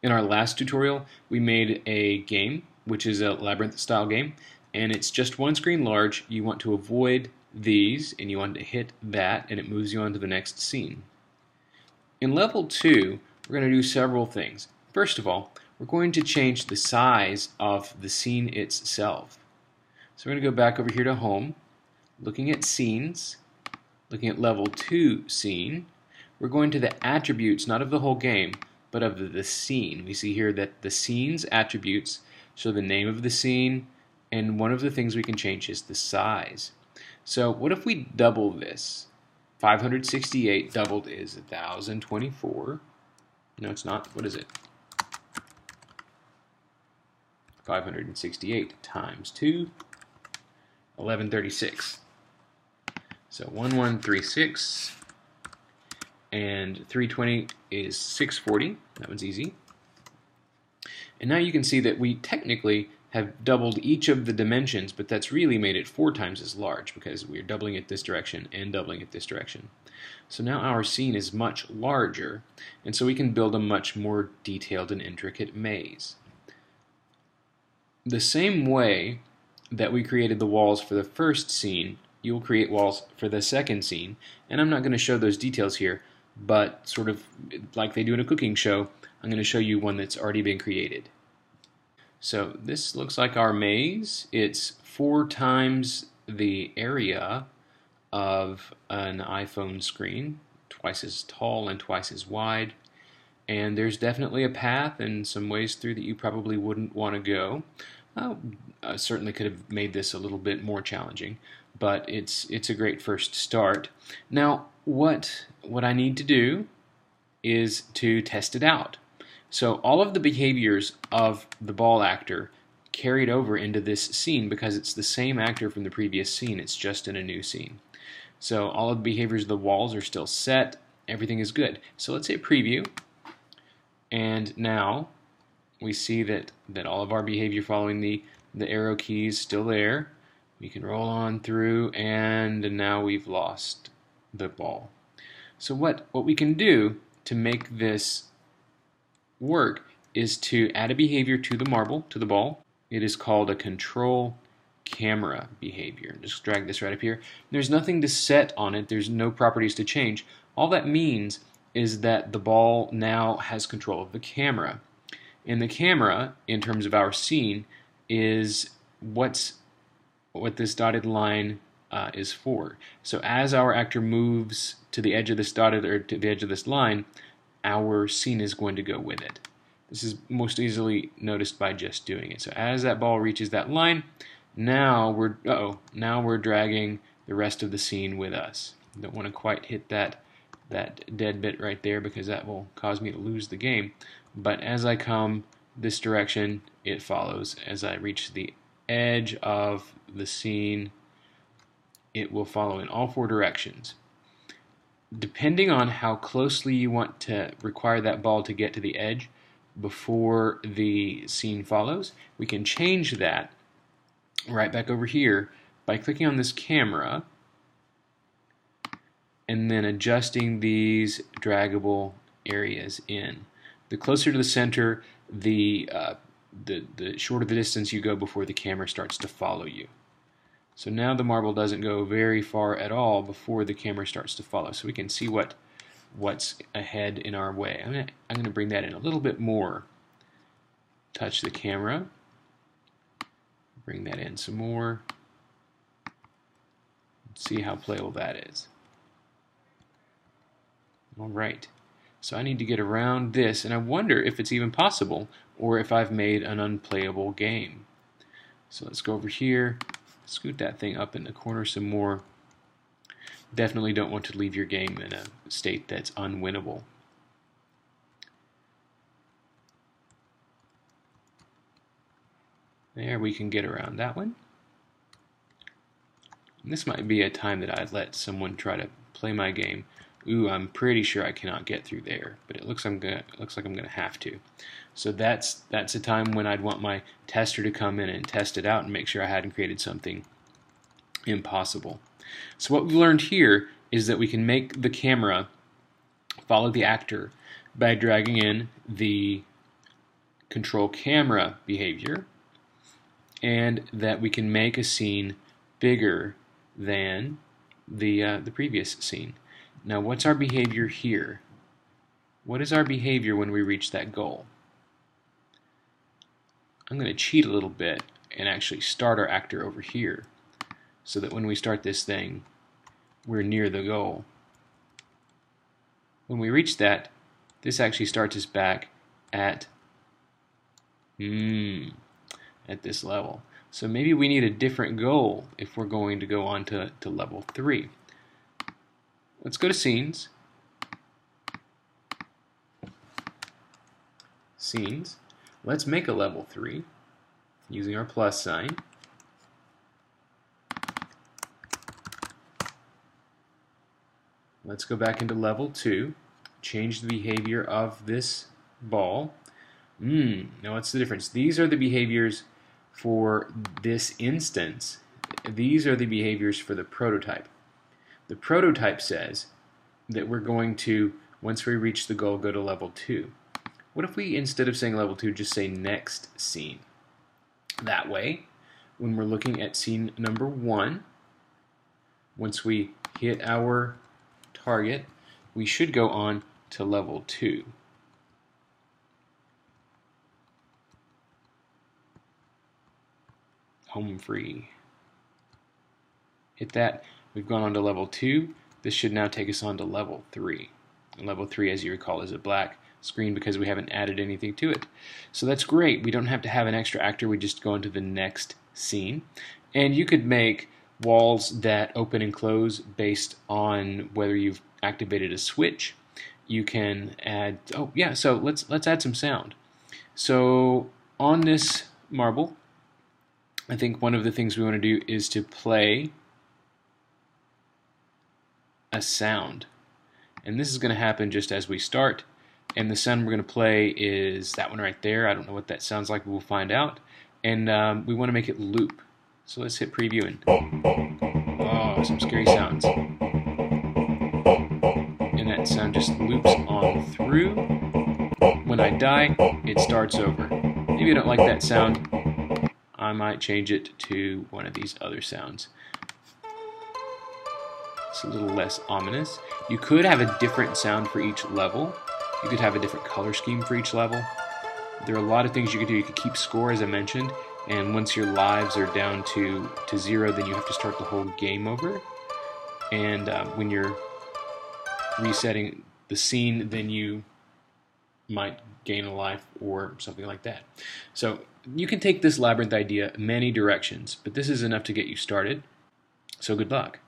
In our last tutorial, we made a game, which is a Labyrinth style game, and it's just one screen large. You want to avoid these, and you want to hit that, and it moves you on to the next scene. In level 2, we're going to do several things. First of all, we're going to change the size of the scene itself. So we're going to go back over here to Home, looking at Scenes, looking at level 2 scene. We're going to the attributes, not of the whole game, but of the scene. We see here that the scene's attributes show the name of the scene, and one of the things we can change is the size. So what if we double this? 568 doubled is 1024. No, it's not. What is it? 568 times 2, 1136. So 1136. And 320 is 640. That one's easy. And now you can see that we technically have doubled each of the dimensions, but that's really made it 4 times as large because we're doubling it this direction and doubling it this direction. So now our scene is much larger, and so we can build a much more detailed and intricate maze. The same way that we created the walls for the first scene, you'll create walls for the second scene, and I'm not going to show those details here, but sort of like they do in a cooking show, I'm going to show you one that's already been created. So this looks like our maze. It's 4 times the area of an iPhone screen, twice as tall and twice as wide. And there's definitely a path and some ways through that you probably wouldn't want to go. I certainly could have made this a little bit more challenging, but it's a great first start. Now, what I need to do is to test it out. So all of the behaviors of the ball actor carried over into this scene because it's the same actor from the previous scene, it's just in a new scene. So all of the behaviors of the walls are still set, everything is good. So let's hit preview, and now we see that all of our behavior following the arrow keys still there. We can roll on through, and now we've lost the ball. So what we can do to make this work is to add a behavior to the ball. It is called a control camera behavior. Just drag this right up here. There's nothing to set on it. There's no properties to change. All that means is that the ball now has control of the camera. And the camera, in terms of our scene, is what this dotted line is for. So as our actor moves to the edge of this dotted or to the edge of this line, our scene is going to go with it. This is most easily noticed by just doing it. So as that ball reaches that line, now we're dragging the rest of the scene with us. Don't want to quite hit that dead bit right there because that will cause me to lose the game. But as I come this direction, it follows. As I reach the edge of the scene, it will follow in all 4 directions. Depending on how closely you want to require that ball to get to the edge before the scene follows, we can change that right back over here by clicking on this camera and then adjusting these draggable areas in. The closer to the center, the shorter the distance you go before the camera starts to follow you. So now the marble doesn't go very far at all before the camera starts to follow. So we can see what's ahead in our way. I'm going to bring that in a little bit more. Touch the camera. Bring that in some more. See how playable that is. Alright, so I need to get around this, and I wonder if it's even possible or if I've made an unplayable game. So let's go over here, scoot that thing up in the corner some more. Definitely don't want to leave your game in a state that's unwinnable. There, we can get around that one. And this might be a time that I'd let someone try to play my game. Ooh, I'm pretty sure I cannot get through there, but it looks like I'm gonna have to. So that's a time when I'd want my tester to come in and test it out and make sure I hadn't created something impossible. So what we learned here is that we can make the camera follow the actor by dragging in the control camera behavior, and that we can make a scene bigger than the previous scene. Now, what's our behavior here? What is our behavior when we reach that goal? I'm going to cheat a little bit and actually start our actor over here so that when we start this thing, we're near the goal. When we reach that, this actually starts us back at this level. So maybe we need a different goal if we're going to go on to level 3. Let's go to scenes. Scenes. Let's make a level 3 using our plus sign. Let's go back into level 2. Change the behavior of this ball. Now what's the difference? These are the behaviors for this instance. These are the behaviors for the prototype. The prototype says that we're going to, once we reach the goal, go to level 2. What if we, instead of saying level 2, just say next scene? That way, when we're looking at scene number 1, once we hit our target, we should go on to level 2. Home free. Hit that. We've gone on to level 2. This should now take us on to level 3. And level 3, as you recall, is a black screen because we haven't added anything to it. So that's great. We don't have to have an extra actor. We just go into the next scene. And you could make walls that open and close based on whether you've activated a switch. You can add, so let's add some sound. So on this marble, I think one of the things we want to do is to play a sound. And this is going to happen just as we start. And the sound we're going to play is that one right there. I don't know what that sounds like, but we'll find out. And we want to make it loop. So let's hit preview and some scary sounds. And that sound just loops on through. When I die, it starts over. Maybe I don't like that sound. I might change it to one of these other sounds. It's a little less ominous. You could have a different sound for each level. You could have a different color scheme for each level. There are a lot of things you could do. You could keep score, as I mentioned, and once your lives are down to 0, then you have to start the whole game over. And when you're resetting the scene, then you might gain a life or something like that. So you can take this labyrinth idea many directions, but this is enough to get you started. So good luck.